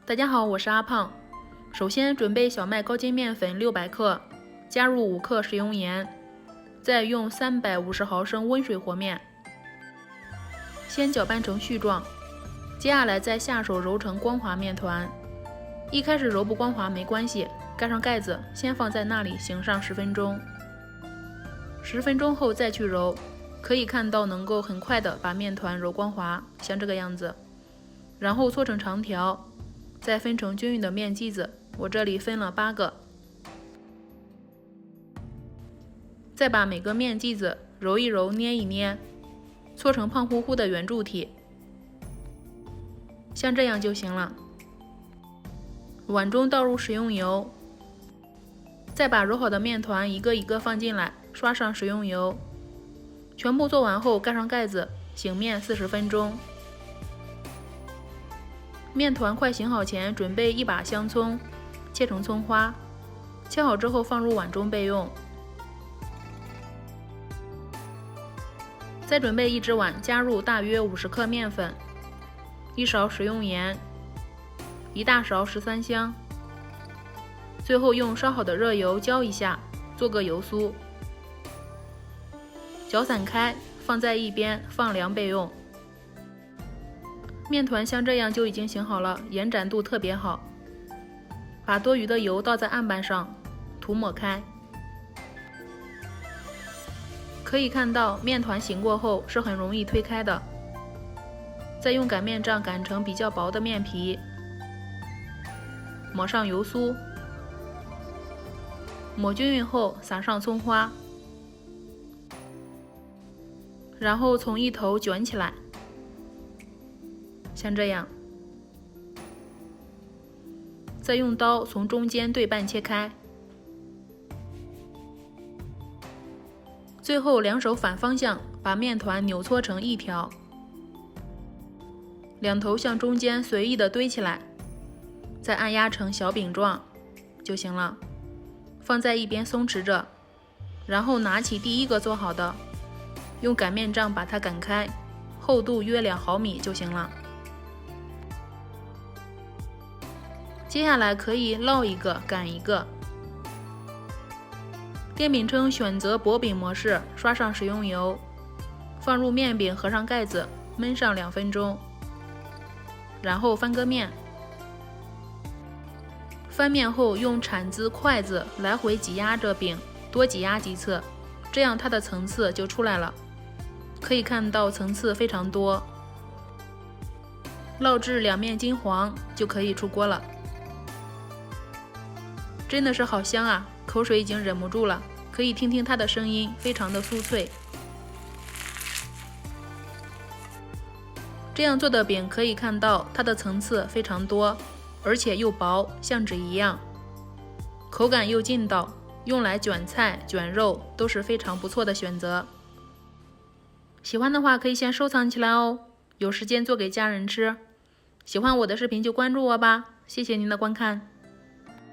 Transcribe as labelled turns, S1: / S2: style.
S1: 大家好，我是阿胖。首先准备小麦高筋面粉600克，加入5克食用盐，再用350毫升温水和面，先搅拌成絮状。接下来再下手揉成光滑面团。一开始揉不光滑没关系，盖上盖子，先放在那里醒上10分钟。10分钟后再去揉，可以看到能够很快的把面团揉光滑，像这个样子。然后搓成长条，再分成均匀的面剂子，我这里分了8个。再把每个面剂子揉一揉，捏一捏，搓成胖乎乎的圆柱体，像这样就行了。碗中倒入食用油，再把揉好的面团一个一个放进来，刷上食用油。全部做完后盖上盖子，醒面40分钟。面团快醒好前，准备一把香葱，切成葱花，切好之后放入碗中备用。再准备一只碗，加入大约50克面粉，1勺食用盐，1大勺13香，最后用烧好的热油浇一下，做个油酥，搅散开，放在一边放凉备用。面团像这样就已经醒好了，延展度特别好。把多余的油倒在案板上，涂抹开。可以看到面团醒过后是很容易推开的。再用擀面杖擀成比较薄的面皮，抹上油酥，抹均匀后撒上葱花，然后从一头卷起来，像这样，再用刀从中间对半切开，最后两手反方向把面团扭搓成一条，两头向中间随意的堆起来，再按压成小饼状就行了，放在一边松弛着。然后拿起第一个做好的，用擀面杖把它擀开，厚度约2毫米就行了。接下来可以烙一个，擀一个。电饼铛选择薄饼模式，刷上食用油，放入面饼，合上盖子，焖上2分钟。然后翻个面，翻面后用铲子、筷子来回挤压着饼，多挤压几次，这样它的层次就出来了。可以看到层次非常多。烙至两面金黄就可以出锅了。真的是好香啊，口水已经忍不住了，可以听听它的声音，非常的酥脆。这样做的饼可以看到它的层次非常多，而且又薄，像纸一样，口感又劲道，用来卷菜、卷肉都是非常不错的选择。喜欢的话可以先收藏起来哦，有时间做给家人吃。喜欢我的视频就关注我吧，谢谢您的观看。